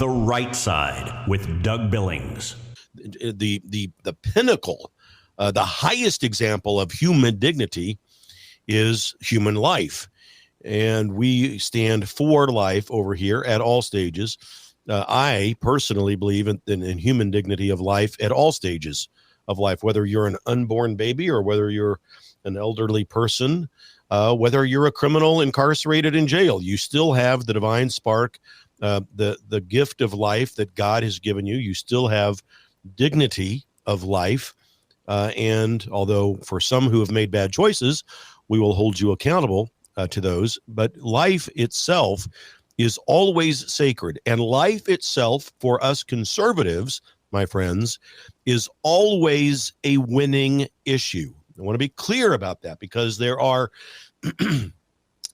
The Right Side with Doug Billings. The pinnacle, the highest example of human dignity is human life. And we stand for life over here at all stages. I personally believe in human dignity of life at all stages of life, whether you're an unborn baby or whether you're an elderly person, whether you're a criminal incarcerated in jail. You still have the divine spark, the gift of life that God has given you. You still have dignity of life. And although for some who have made bad choices, we will hold you accountable to those. But life itself is always sacred. And life itself, for us conservatives, my friends, is always a winning issue. I want to be clear about that because there are,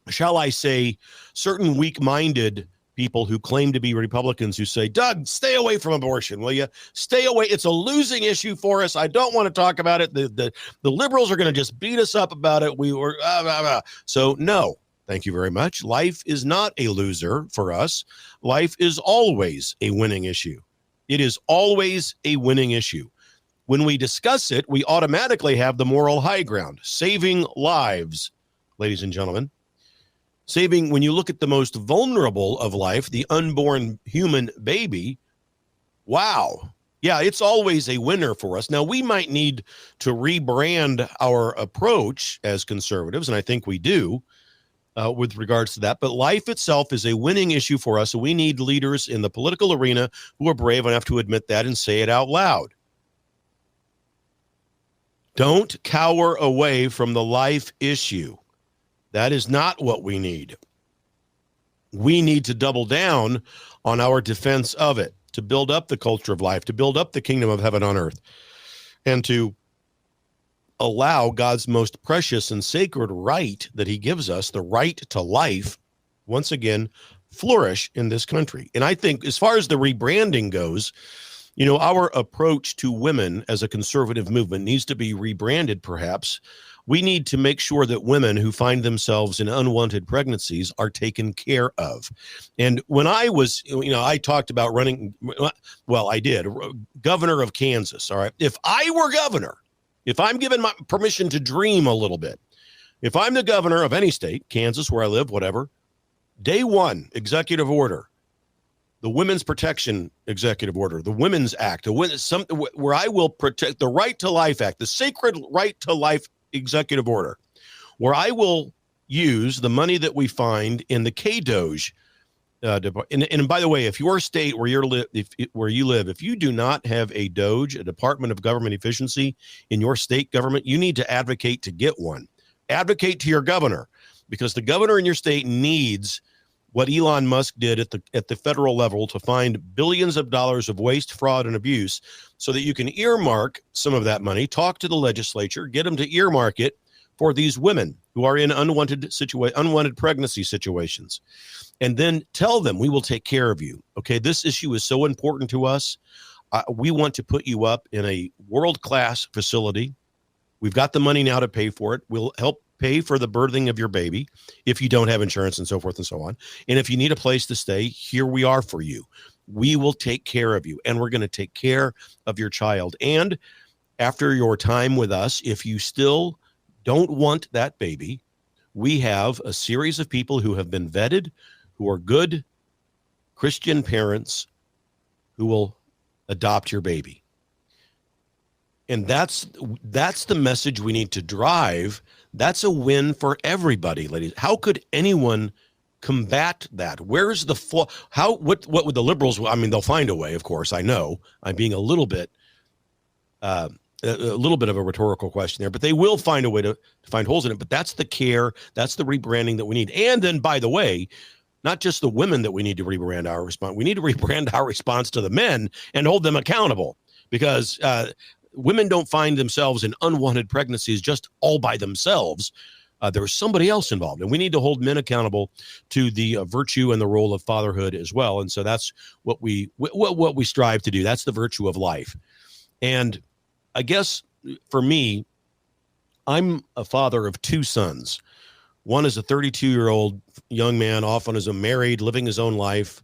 shall I say, certain weak-minded people who claim to be Republicans who say, Doug, stay away from abortion, will you? Stay away. It's a losing issue for us. I don't want to talk about it. The liberals are going to just beat us up about it. So no, thank you very much. Life is not a loser for us. Life is always a winning issue. It is always a winning issue. When we discuss it, we automatically have the moral high ground, saving lives, ladies and gentlemen. Saving, when you look at the most vulnerable of life, the unborn human baby, wow. Yeah, it's always a winner for us. Now, we might need to rebrand our approach as conservatives, and I think we do with regards to that. But life itself is a winning issue for us, and we need leaders in the political arena who are brave enough to admit that and say it out loud. Don't cower away from the life issue. That is not what we need. We need to double down on our defense of it, to build up the culture of life, to build up the kingdom of heaven on earth, and to allow God's most precious and sacred right that he gives us, the right to life, once again, flourish in this country. And I think as far as the rebranding goes, you know, our approach to women as a conservative movement needs to be rebranded, perhaps. We need to make sure that women who find themselves in unwanted pregnancies are taken care of. And when I was, you know, I talked about running, well, I did, governor of Kansas, all right? If I were governor, if I'm given my permission to dream a little bit, if I'm the governor of any state, Kansas, where I live, whatever, day one, executive order, the Women's Protection Executive Order, the Women's Act, where I will protect the Right to Life Act, the sacred Right to Life Executive Order, where I will use the money that we find in the KDOJ. And by the way, if your state where you live, if you do not have a DOJ, a Department of Government Efficiency in your state government, you need to advocate to get one. Advocate to your governor, because the governor in your state needs what Elon Musk did at the federal level to find billions of dollars of waste, fraud, and abuse so that you can earmark some of that money, talk to the legislature, get them to earmark it for these women who are in unwanted pregnancy situations. And then tell them, we will take care of you. Okay, this issue is so important to us. We want to put you up in a world-class facility. We've got the money now to pay for it. We'll help pay for the birthing of your baby if you don't have insurance and so forth and so on. And if you need a place to stay, here we are for you. We will take care of you, and we're going to take care of your child. And after your time with us, if you still don't want that baby, we have a series of people who have been vetted, who are good Christian parents who will adopt your baby. And that's the message we need to drive. That's a win for everybody, ladies. How could anyone combat that? Where's the flaw? What would the liberals? I mean, they'll find a way, of course. I know I'm being a little bit of a rhetorical question there, but they will find a way to find holes in it. But that's the care. That's the rebranding that we need. And then, by the way, not just the women that we need to rebrand our response. We need to rebrand our response to the men and hold them accountable, because women don't find themselves in unwanted pregnancies just all by themselves. There's somebody else involved, and we need to hold men accountable to the virtue and the role of fatherhood as well. And so that's what we strive to do. That's the virtue of life. And I guess for me, I'm a father of two sons. One is a 32-year-old young man, off on his own, married, living his own life,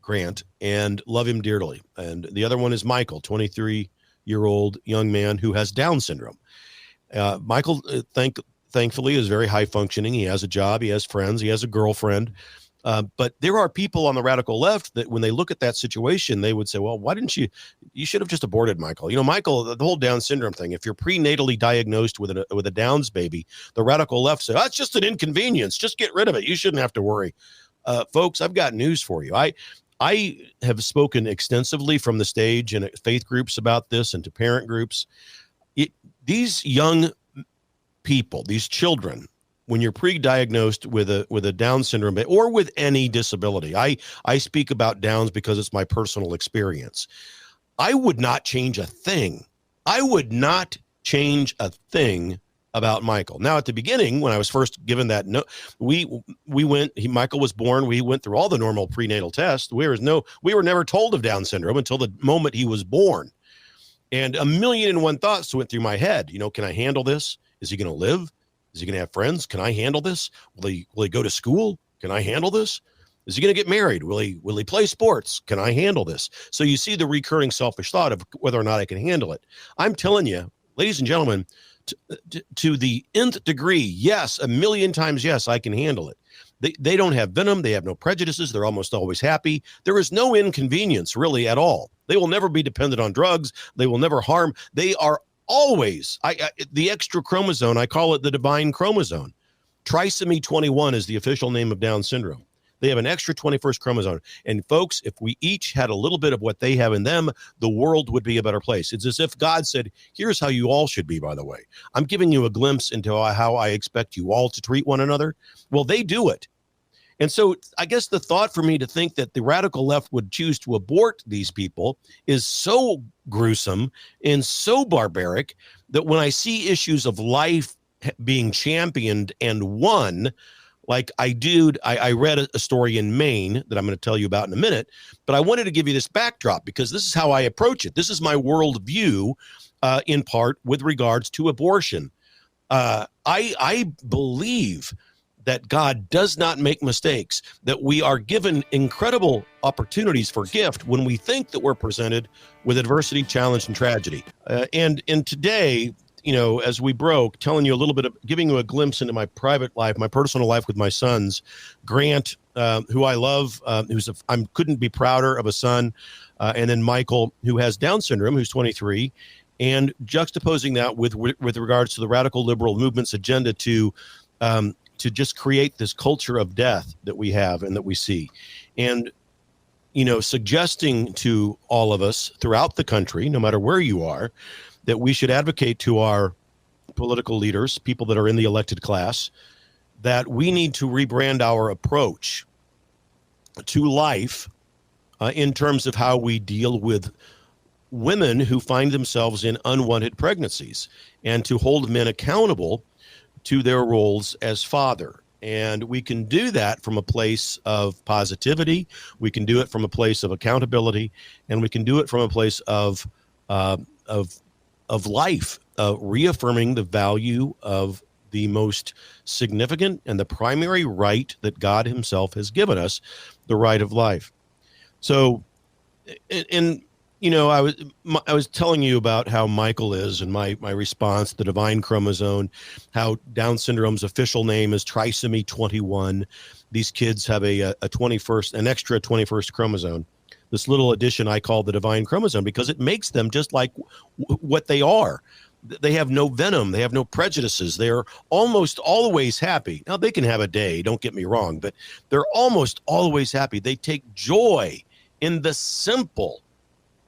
Grant, and love him dearly. And the other one is Michael, 23-year-old young man who has Down syndrome. Michael, thankfully, is very high functioning. He has a job, he has friends, he has a girlfriend. But there are people on the radical left that when they look at that situation, they would say, well, why didn't you should have just aborted Michael. Michael, the whole Down syndrome thing, if you're prenatally diagnosed with a Downs baby, the radical left said, it's just an inconvenience. Just get rid of it. You shouldn't have to worry. Folks, I've got news for you. I have spoken extensively from the stage in faith groups about this and to parent groups. These young people, these children, when you're pre-diagnosed with a Down syndrome or with any disability, I speak about Downs because it's my personal experience. I would not change a thing. I would not change a thing about Michael. Now, at the beginning, when I was first given that note, Michael was born. We went through all the normal prenatal tests. We were never told of Down syndrome until the moment he was born. And 1,000,001 thoughts went through my head. Can I handle this? Is he going to live? Is he going to have friends? Can I handle this? Will he go to school? Can I handle this? Is he going to get married? Will he play sports? Can I handle this? So you see the recurring selfish thought of whether or not I can handle it. I'm telling you, ladies and gentlemen, to the nth degree, yes, 1,000,000 times yes, I can handle it. They don't have venom. They have no prejudices. They're almost always happy. There is no inconvenience really at all. They will never be dependent on drugs. They will never harm. They are always, the extra chromosome, I call it the divine chromosome. Trisomy 21 is the official name of Down syndrome. They have an extra 21st chromosome. And folks, if we each had a little bit of what they have in them, the world would be a better place. It's as if God said, here's how you all should be, by the way. I'm giving you a glimpse into how I expect you all to treat one another. Well, they do it. And so I guess the thought for me to think that the radical left would choose to abort these people is so gruesome and so barbaric that when I see issues of life being championed and won, like I read a story in Maine that I'm going to tell you about in a minute, but I wanted to give you this backdrop because this is how I approach it. This is my worldview in part with regards to abortion. I believe that God does not make mistakes, that we are given incredible opportunities for gift when we think that we're presented with adversity, challenge, and tragedy. And today, as we broke, telling you a little bit of, giving you a glimpse into my private life, my personal life with my sons, Grant, who I love, I couldn't be prouder of a son, and then Michael, who has Down syndrome, who's 23, and juxtaposing that with regards to the radical liberal movement's agenda to just create this culture of death that we have and that we see. And, suggesting to all of us throughout the country, no matter where you are, that we should advocate to our political leaders, people that are in the elected class, that we need to rebrand our approach to life in terms of how we deal with women who find themselves in unwanted pregnancies and to hold men accountable to their roles as father. And we can do that from a place of positivity. We can do it from a place of accountability, and we can do it from a place of life, reaffirming the value of the most significant and the primary right that God himself has given us, the right of life. So, I was telling you about how Michael is and my response, the divine chromosome, how Down syndrome's official name is trisomy 21. These kids have an extra 21st chromosome. This little addition I call the divine chromosome because it makes them just like what they are. They have no venom. They have no prejudices. They're almost always happy. Now, they can have a day, don't get me wrong, but they're almost always happy. They take joy in the simple.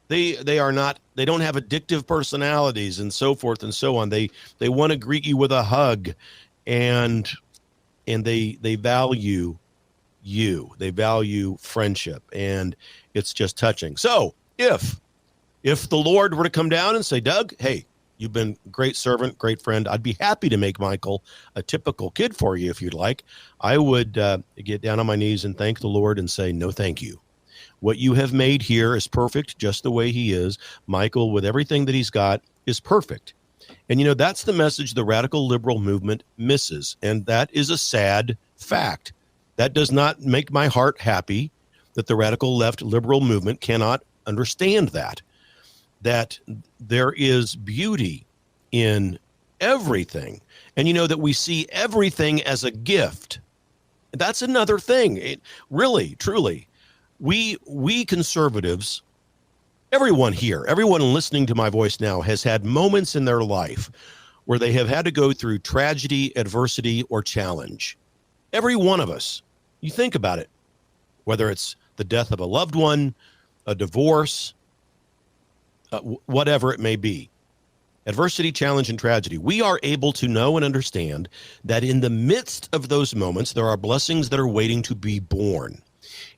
They don't have addictive personalities and so forth and so on. They want to greet you with a hug, and they value you. They value friendship, and it's just touching. So if the Lord were to come down and say, Doug, hey, you've been a great servant, great friend, I'd be happy to make Michael a typical kid for you if you'd like. I would get down on my knees and thank the Lord and say, no, thank you. What you have made here is perfect, just the way he is. Michael, with everything that he's got, is perfect. And, that's the message the radical liberal movement misses. And that is a sad fact. That does not make my heart happy. that the radical left liberal movement cannot understand that there is beauty in everything. And that we see everything as a gift. That's another thing. Really, truly, we conservatives, everyone here, everyone listening to my voice now has had moments in their life where they have had to go through tragedy, adversity, or challenge. Every one of us. You think about it, whether it's the death of a loved one, a divorce, whatever it may be. Adversity, challenge, and tragedy. We are able to know and understand that in the midst of those moments, there are blessings that are waiting to be born.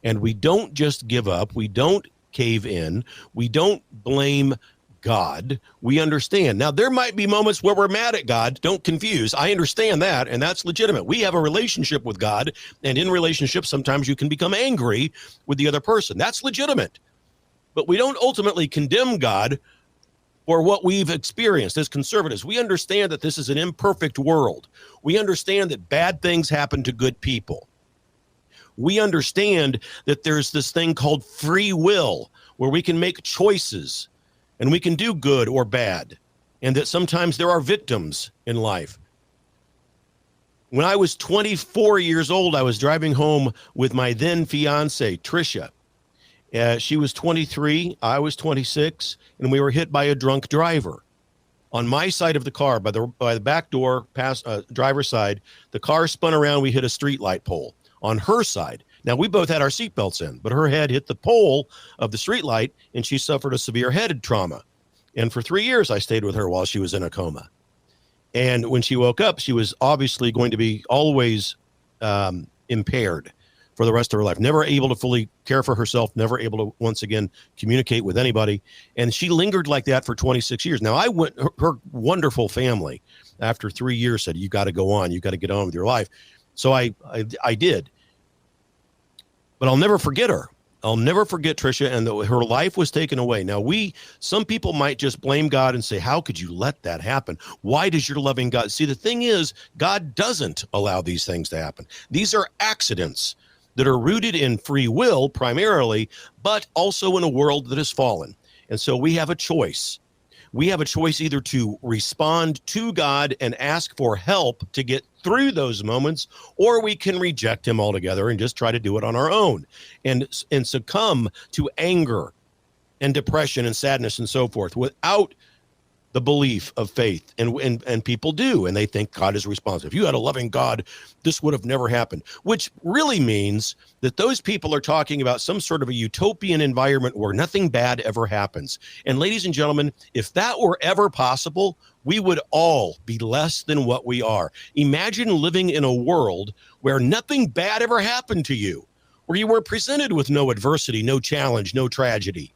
And we don't just give up. We don't cave in. We don't blame God. We understand. Now, there might be moments where we're mad at God. Don't confuse. I understand that, and that's legitimate. We have a relationship with God, and in relationships, sometimes you can become angry with the other person. That's legitimate. But we don't ultimately condemn God for what we've experienced as conservatives. We understand that this is an imperfect world. We understand that bad things happen to good people. We understand that there's this thing called free will, where we can make choices and we can do good or bad, and that sometimes there are victims in life. When I was 24 years old, I was driving home with my then fiance, Tricia. She was 23, I was 26, and we were hit by a drunk driver. On my side of the car, by the back door, driver's side, the car spun around, we hit a streetlight pole. On her side, now we both had our seatbelts in, but her head hit the pole of the streetlight, and she suffered a severe head trauma. And for 3 years, I stayed with her while she was in a coma. And when she woke up, she was obviously going to be always impaired for the rest of her life, never able to fully care for herself, never able to once again communicate with anybody. And she lingered like that for 26 years. Now, her wonderful family, after 3 years, said, you got to go on, you got to get on with your life. So I did. But I'll never forget her. I'll never forget Tricia, and her life was taken away. Now, some people might just blame God and say, how could you let that happen? Why does your loving God? See, the thing is, God doesn't allow these things to happen. These are accidents that are rooted in free will primarily, but also in a world that has fallen. And so we have a choice. We have a choice either to respond to God and ask for help to get through those moments, or we can reject him altogether and just try to do it on our own and succumb to anger and depression and sadness and so forth without the belief of faith. And people do, and they think God is responsive. If you had a loving God, this would have never happened, which really means that those people are talking about some sort of a utopian environment where nothing bad ever happens. And ladies and gentlemen, if that were ever possible, we would all be less than what we are. Imagine living in a world where nothing bad ever happened to you, where you were presented with no adversity, no challenge, no tragedy.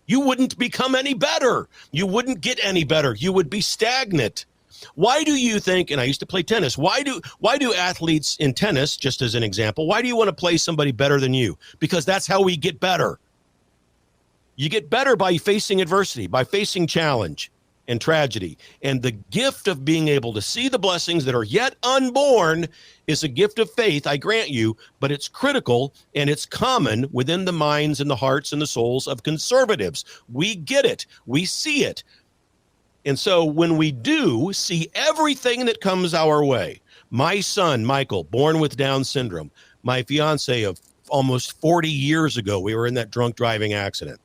You wouldn't become any better. You wouldn't get any better. You would be stagnant. Why do you think, and I used to play tennis, why do athletes in tennis, just as an example, why do you want to play somebody better than you? Because that's how we get better. You get better by facing adversity, by facing challenge and tragedy. And the gift of being able to see the blessings that are yet unborn is a gift of faith, I grant you, but it's critical and it's common within the minds and the hearts and the souls of conservatives. We get it. We see it. And so when we do see everything that comes our way, my son, Michael, born with Down syndrome, my fiance of almost 40 years ago, we were in that drunk driving accident.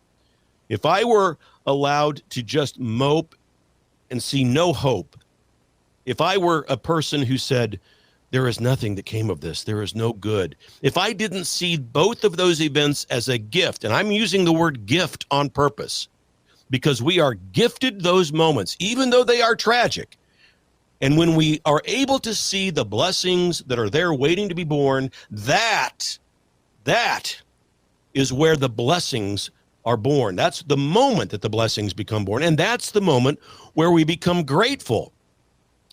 If I were allowed to just mope and see no hope, if I were a person who said, there is nothing that came of this, there is no good, if I didn't see both of those events as a gift, and I'm using the word gift on purpose, because we are gifted those moments, even though they are tragic. And when we are able to see the blessings that are there waiting to be born, that is where the blessings are born. That's the moment that the blessings become born. And that's the moment where we become grateful.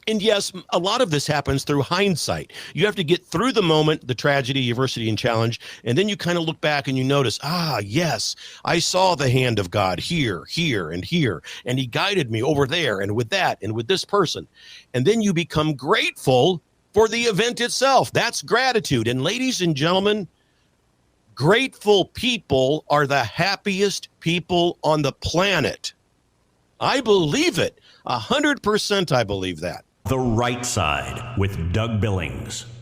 And yes, a lot of this happens through hindsight. You have to get through the moment, the tragedy, adversity, and challenge, and then you kind of look back and you notice, yes, I saw the hand of God here, and here, and he guided me over there, and with that, and with this person. And then you become grateful for the event itself. That's gratitude. And ladies and gentlemen, Grateful people are the happiest people on the planet. I believe it. 100% I believe that. The Right Side with Doug Billings.